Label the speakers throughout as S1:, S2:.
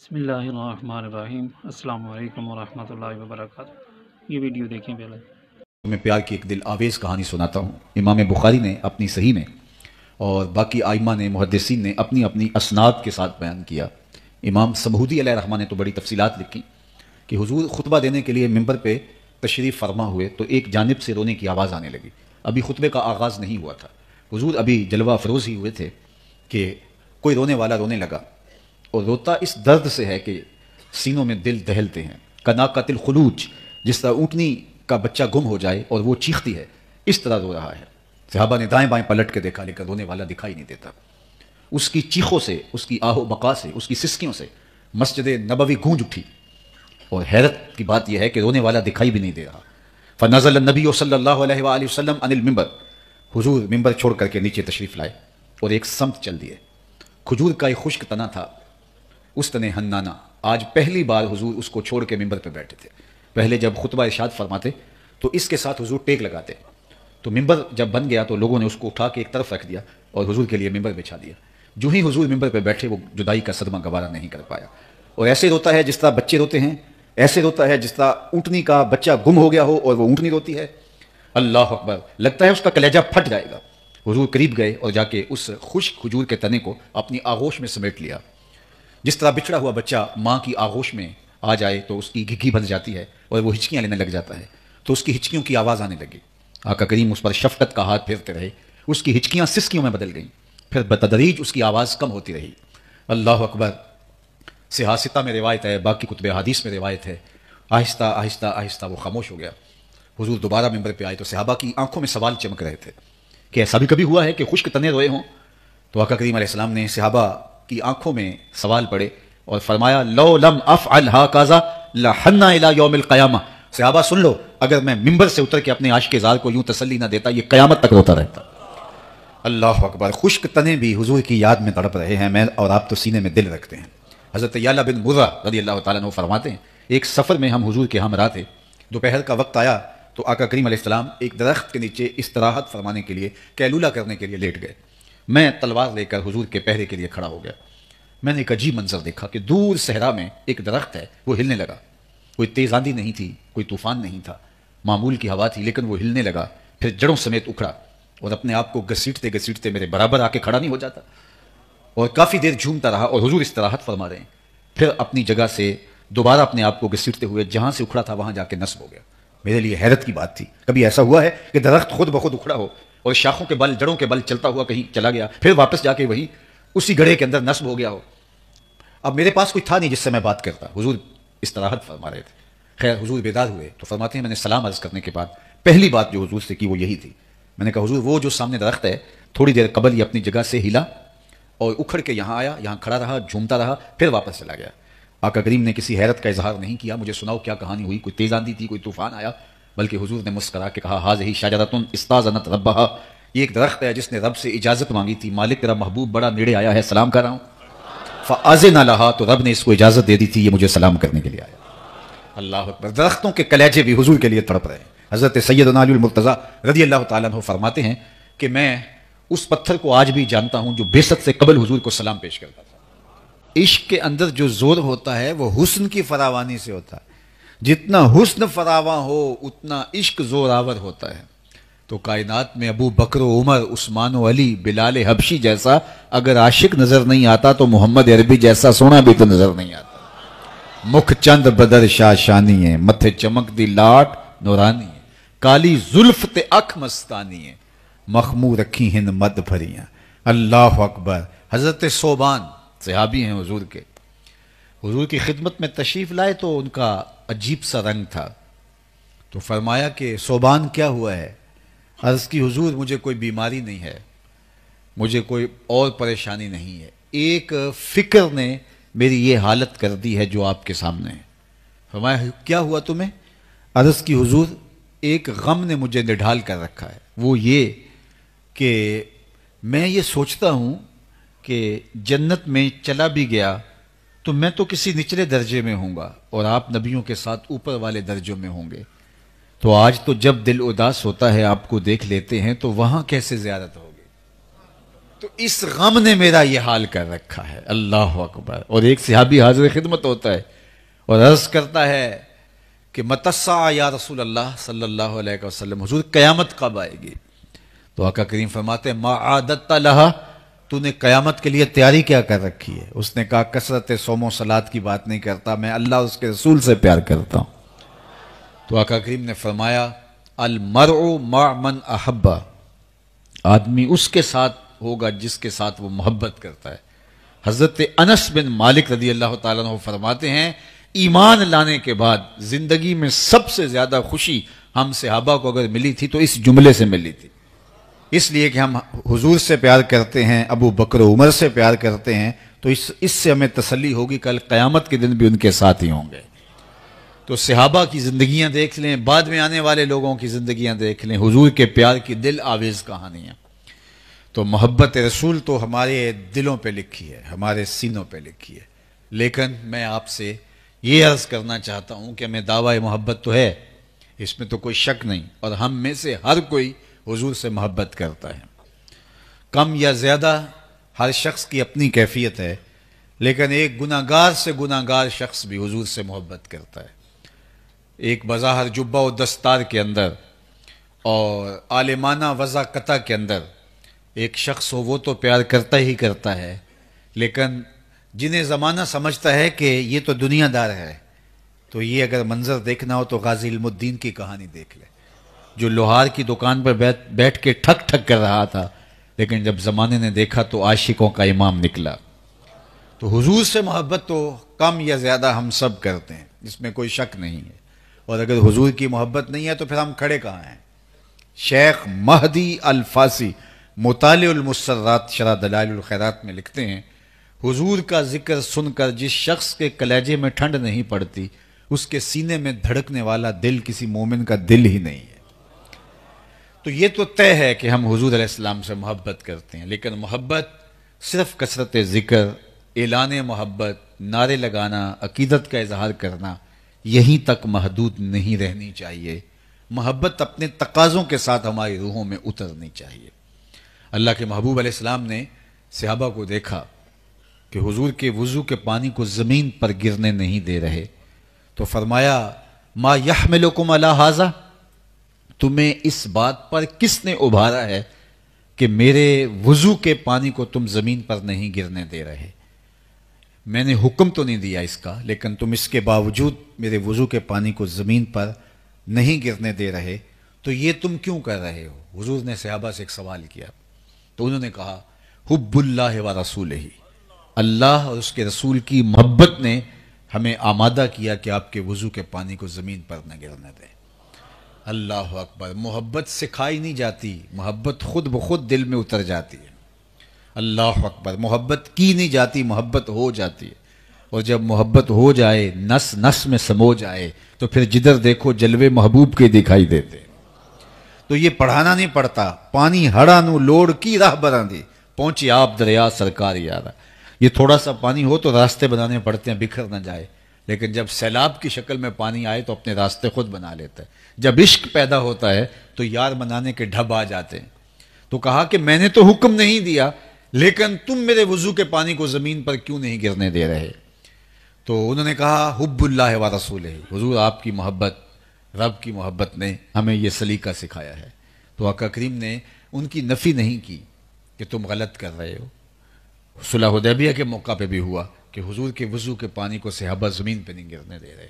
S1: بسم اللہ الرحمن الرحیم۔ السلام علیکم ورحمۃ اللہ وبرکاتہ۔ یہ ویڈیو دیکھیں پہلے۔
S2: میں پیار کی ایک دل آویز کہانی سناتا ہوں۔ امام بخاری نے اپنی صحیح میں اور باقی آئمہ نے محدثین نے اپنی اپنی اسناد کے ساتھ بیان کیا۔ امام سمہودی علیہ الرحمہ نے تو بڑی تفصیلات لکھی کہ حضور خطبہ دینے کے لیے ممبر پہ تشریف فرما ہوئے تو ایک جانب سے رونے کی آواز آنے لگی۔ ابھی خطبے کا آغاز نہیں ہوا تھا، حضور ابھی جلوہ افروز ہی ہوئے تھے کہ کوئی رونے والا رونے لگا، اور روتا اس درد سے ہے کہ سینوں میں دل دہلتے ہیں۔ کناقۃ الخلوج، جس طرح اونٹنی کا بچہ گم ہو جائے اور وہ چیختی ہے، اس طرح رو رہا ہے۔ صحابہ نے دائیں بائیں پلٹ کے دیکھا لیکن رونے والا دکھائی نہیں دیتا۔ اس کی چیخوں سے، اس کی آہ و بقا سے، اس کی سسکیوں سے مسجد نبوی گونج اٹھی، اور حیرت کی بات یہ ہے کہ رونے والا دکھائی بھی نہیں دے رہا۔ فنزل النبی صلی اللہ علیہ وآلہ وسلم عن المنبر، حضور ممبر چھوڑ کر کے نیچے تشریف لائے اور ایک سمت چل دیے۔ کھجور کا ایک خشک تنا تھا، اس تنے ہنانا، آج پہلی بار حضور اس کو چھوڑ کے ممبر پہ بیٹھے تھے۔ پہلے جب خطبہ ارشاد فرماتے تو اس کے ساتھ حضور ٹیک لگاتے، تو ممبر جب بن گیا تو لوگوں نے اس کو اٹھا کے ایک طرف رکھ دیا اور حضور کے لیے ممبر بچھا دیا۔ جو ہی حضور ممبر پہ بیٹھے وہ جدائی کا صدمہ گوارا نہیں کر پایا، اور ایسے روتا ہے جس طرح بچے روتے ہیں، ایسے روتا ہے جس طرح اونٹنی کا بچہ گم ہو گیا ہو اور وہ اونٹنی روتی ہے۔ اللہ اکبر، لگتا ہے اس کا کلیجہ پھٹ جائے گا۔ حضور قریب گئے اور جا کے اس خشک کھجور کے تنے کو اپنی آغوش میں سمیٹ لیا۔ جس طرح بچھڑا ہوا بچہ ماں کی آغوش میں آ جائے تو اس کی گھگھی بھر جاتی ہے اور وہ ہچکیاں لینے لگ جاتا ہے، تو اس کی ہچکیوں کی آواز آنے لگی۔ آقا کریم اس پر شفقت کا ہاتھ پھیرتے رہے، اس کی ہچکیاں سسکیوں میں بدل گئیں، پھر بتدریج اس کی آواز کم ہوتی رہی۔ اللہ اکبر، سیاستہ میں روایت ہے، باقی کتب حدیث میں روایت ہے، آہستہ آہستہ آہستہ وہ خاموش ہو گیا۔ حضور دوبارہ ممبر پہ آئے تو صحابہ کی آنکھوں میں سوال چمک رہے تھے کہ ایسا بھی کبھی ہوا ہے کہ خشک تنے روئے ہوں؟ تو آقا کریم علیہ السلام نے صحابہ کی آنکھوں میں سوال پڑے اور فرمایا، لو لم افعل ہاکذا لحن الی یوم القیامہ، صحابہ سن لو، اگر میں ممبر سے اتر کے اپنے عاشق زار کو یوں تسلی نہ دیتا، یہ قیامت تک روتا رہتا۔ اللہ اکبر، خشک تنے بھی حضور کی یاد میں تڑپ رہے ہیں، میں اور آپ تو سینے میں دل رکھتے ہیں۔ حضرت یعلا بن مرہ رضی اللہ تعالیٰ عنہ فرماتے ہیں، ایک سفر میں ہم حضور کے ہمراہ تھے، دوپہر کا وقت آیا تو آقا کریم علیہ السلام ایک درخت کے نیچے استراحت فرمانے کے لیے، قیلولہ کرنے کے لیے لیٹ گئے۔ میں تلوار لے کر حضور کے پہرے کے لیے کھڑا ہو گیا۔ میں نے ایک عجیب منظر دیکھا کہ دور صحرا میں ایک درخت ہے، وہ ہلنے لگا۔ کوئی تیز آندھی نہیں تھی، کوئی طوفان نہیں تھا، معمول کی ہوا تھی، لیکن وہ ہلنے لگا، پھر جڑوں سمیت اکھڑا اور اپنے آپ کو گھسیٹتے گھسیٹتے میرے برابر آ کے کھڑا نہیں ہو جاتا، اور کافی دیر جھومتا رہا، اور حضور استراحت فرما رہے ہیں۔ پھر اپنی جگہ سے دوبارہ اپنے آپ کو گھسیٹتے ہوئے جہاں سے اکھڑا تھا وہاں جا کے نصب ہو گیا۔ میرے لیے حیرت کی بات تھی، کبھی ایسا ہوا ہے کہ درخت خود بخود اکھڑا ہو اور شاخوں کے بل، جڑوں کے بل چلتا ہوا کہیں چلا گیا، پھر واپس جا کے وہی اسی گڑھے کے اندر نصب ہو گیا ہو؟ اب میرے پاس کوئی تھا نہیں جس سے میں بات کرتا، حضور استراحت فرما رہے تھے۔ خیر، حضور بیدار ہوئے تو فرماتے ہیں میں نے سلام عرض کرنے کے بعد پہلی بات جو حضور سے کی وہ یہی تھی، میں نے کہا حضور وہ جو سامنے درخت ہے تھوڑی دیر قبل یہ اپنی جگہ سے ہلا اور اکھڑ کے یہاں آیا، یہاں کھڑا رہا، جھومتا رہا، پھر واپس چلا گیا۔ آقا کریم نے کسی حیرت کا اظہار نہیں کیا، مجھے سناؤ کیا کہانی ہوئی، کوئی تیز آندھی تھی، کوئی طوفان آیا؟ بلکہ حضور نے مسکرا کے کہا، ھذہ شجرۃ استاذنت ربھا، یہ ایک درخت ہے جس نے رب سے اجازت مانگی تھی، مالک تیرا محبوب بڑا نیڑے آیا ہے، سلام کر رہا ہوں۔ فاذن لھا، تو رب نے اس کو اجازت دے دی تھی، یہ مجھے سلام کرنے کے لیے آیا۔ اللہ اکبر، درختوں کے کلیجے بھی حضور کے لیے تڑپ رہے ہیں۔ حضرت سیدنا علی المرتضیٰ رضی اللہ تعالیٰ عنہ فرماتے ہیں کہ میں اس پتھر کو آج بھی جانتا ہوں جو بعثت سے قبل حضور کو سلام پیش کرتا تھا۔ عشق کے اندر جو زور ہوتا ہے وہ حسن کی فراوانی سے ہوتا ہے، جتنا حسن فراواں ہو اتنا عشق زور آور ہوتا ہے۔ تو کائنات میں ابو بکر و عمر، عثمان و علی، بلال حبشی جیسا اگر عاشق نظر نہیں آتا تو محمد عربی جیسا سونا بھی تو نظر نہیں آتا۔ مکھ چند بدر شاہ شانی ہے، متھے چمک دی لاٹ نورانی ہے، کالی زلف تے اکھ مستانی ہے، مخمور رکھی ہند مد بھریاں۔ اللہ اکبر، حضرت صوبان صحابی ہیں حضور کے، حضور کی خدمت میں تشریف لائے تو ان کا عجیب سا رنگ تھا، تو فرمایا کہ صوبان کیا ہوا ہے؟ عرض کی حضور مجھے کوئی بیماری نہیں ہے، مجھے کوئی اور پریشانی نہیں ہے، ایک فکر نے میری یہ حالت کر دی ہے جو آپ کے سامنے ہے۔ فرمایا کیا ہوا تمہیں؟ عرض کی حضور ایک غم نے مجھے نڈھال کر رکھا ہے، وہ یہ کہ میں یہ سوچتا ہوں کہ جنت میں چلا بھی گیا تو میں تو کسی نچلے درجے میں ہوں گا اور آپ نبیوں کے ساتھ اوپر والے درجوں میں ہوں گے، تو آج تو جب دل اداس ہوتا ہے آپ کو دیکھ لیتے ہیں تو وہاں کیسے زیارت ہوگی؟ تو اس غم نے میرا یہ حال کر رکھا ہے. اللہ اکبر. اور ایک صحابی حاضر خدمت ہوتا ہے اور عرض کرتا ہے کہ متسع یا رسول اللہ صلی اللہ علیہ وسلم، حضور قیامت کب آئے گی؟ تو آقا کریم فرماتے ہیں ما عادت لہا، تو نے قیامت کے لیے تیاری کیا کر رکھی ہے؟ اس نے کہا کثرت صوم و صلات کی بات نہیں کرتا، میں اللہ اور اس کے رسول سے پیار کرتا ہوں. تو آقا کریم نے فرمایا المرء مع من احب، آدمی اس کے ساتھ ہوگا جس کے ساتھ وہ محبت کرتا ہے. حضرت انس بن مالک رضی اللہ تعالیٰ عنہ فرماتے ہیں ایمان لانے کے بعد زندگی میں سب سے زیادہ خوشی ہم صحابہ کو اگر ملی تھی تو اس جملے سے ملی تھی، اس لیے کہ ہم حضور سے پیار کرتے ہیں، ابو بکر و عمر سے پیار کرتے ہیں، تو اس سے ہمیں تسلی ہوگی کل قیامت کے دن بھی ان کے ساتھ ہی ہوں گے. تو صحابہ کی زندگیاں دیکھ لیں، بعد میں آنے والے لوگوں کی زندگیاں دیکھ لیں، حضور کے پیار کی دل آویز کہانیاں. تو محبت رسول تو ہمارے دلوں پہ لکھی ہے، ہمارے سینوں پہ لکھی ہے. لیکن میں آپ سے یہ عرض کرنا چاہتا ہوں کہ ہمیں دعویٰ محبت تو ہے، اس میں تو کوئی شک نہیں، اور ہم میں سے ہر کوئی حضور سے محبت کرتا ہے، کم یا زیادہ ہر شخص کی اپنی کیفیت ہے. لیکن ایک گناہگار سے گناہگار شخص بھی حضور سے محبت کرتا ہے. ایک بظاہر جبہ و دستار کے اندر اور عالمانہ وضاقتہ کے اندر ایک شخص ہو، وہ تو پیار کرتا ہی کرتا ہے، لیکن جنہیں زمانہ سمجھتا ہے کہ یہ تو دنیا دار ہے، تو یہ اگر منظر دیکھنا ہو تو غازی علم الدین کی کہانی دیکھ لے، جو لوہار کی دکان پر بیٹھ کے ٹھک ٹھک کر رہا تھا، لیکن جب زمانے نے دیکھا تو عاشقوں کا امام نکلا. تو حضور سے محبت تو کم یا زیادہ ہم سب کرتے ہیں، اس میں کوئی شک نہیں ہے. اور اگر حضور کی محبت نہیں ہے تو پھر ہم کھڑے کہاں ہیں؟ شیخ مہدی الفاسی مطالع المسرات شرح دلائل الخیرات میں لکھتے ہیں حضور کا ذکر سن کر جس شخص کے کلیجے میں ٹھنڈ نہیں پڑتی، اس کے سینے میں دھڑکنے والا دل کسی مومن کا دل ہی نہیں ہے. تو یہ تو طے ہے کہ ہم حضور علیہ السلام سے محبت کرتے ہیں، لیکن محبت صرف کثرت ذکر، اعلان محبت، نعرے لگانا، عقیدت کا اظہار کرنا، یہیں تک محدود نہیں رہنی چاہیے. محبت اپنے تقاضوں کے ساتھ ہماری روحوں میں اترنی چاہیے. اللہ کے محبوب علیہ السلام نے صحابہ کو دیکھا کہ حضور کے وضو کے پانی کو زمین پر گرنے نہیں دے رہے، تو فرمایا ما یحملکم علی ھذا، تمہیں اس بات پر کس نے ابھارا ہے کہ میرے وضو کے پانی کو تم زمین پر نہیں گرنے دے رہے؟ میں نے حکم تو نہیں دیا اس کا، لیکن تم اس کے باوجود میرے وضو کے پانی کو زمین پر نہیں گرنے دے رہے، تو یہ تم کیوں کر رہے ہو؟ حضور نے صحابہ سے ایک سوال کیا، تو انہوں نے کہا حب اللہ و رسولہ، اللہ اور اس کے رسول کی محبت نے ہمیں آمادہ کیا کہ آپ کے وضو کے پانی کو زمین پر نہ گرنے دیں. اللہ اکبر. محبت سکھائی نہیں جاتی، محبت خود بخود دل میں اتر جاتی ہے. اللہ اکبر. محبت کی نہیں جاتی، محبت ہو جاتی ہے. اور جب محبت ہو جائے، نس نس میں سمو جائے، تو پھر جدھر دیکھو جلوے محبوب کے دکھائی دیتے. تو یہ پڑھانا نہیں پڑتا، پانی ہڑا نو لوڑ کی راہ براں دی، پہنچی آپ دریا سرکار یارا. یہ تھوڑا سا پانی ہو تو راستے بنانے پڑتے ہیں، بکھر نہ جائے، لیکن جب سیلاب کی شکل میں پانی آئے تو اپنے راستے خود بنا لیتا ہے. جب عشق پیدا ہوتا ہے تو یار بنانے کے ڈھب آ جاتے ہیں. تو کہا کہ میں نے تو حکم نہیں دیا، لیکن تم میرے وضو کے پانی کو زمین پر کیوں نہیں گرنے دے رہے؟ تو انہوں نے کہا حب اللہ و رسولہ، حضور آپ کی محبت، رب کی محبت نے ہمیں یہ سلیقہ سکھایا ہے. تو آقا کریم نے ان کی نفی نہیں کی کہ تم غلط کر رہے ہو. صلح حدیبیہ کے موقع پہ بھی ہوا کہ حضور کے وضو کے پانی کو صحابہ زمین پہ نہیں گرنے دے رہے.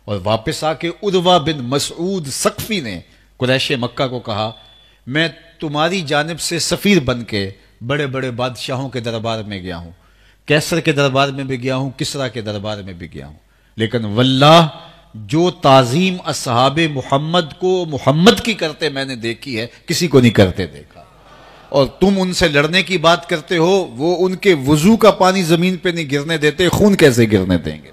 S2: اور واپس آ کے عروہ بن مسعود ثقفی نے قریش مکہ کو کہا میں تمہاری جانب سے سفیر بن کے بڑے بڑے بادشاہوں کے دربار میں گیا ہوں، کیسر کے دربار میں بھی گیا ہوں، کسریٰ کے دربار میں بھی گیا ہوں، لیکن واللہ جو تعظیم اصحاب محمد کو محمد کی کرتے میں نے دیکھی ہے، کسی کو نہیں کرتے دیکھا. اور تم ان سے لڑنے کی بات کرتے ہو، وہ ان کے وضو کا پانی زمین پہ نہیں گرنے دیتے، خون کیسے گرنے دیں گے؟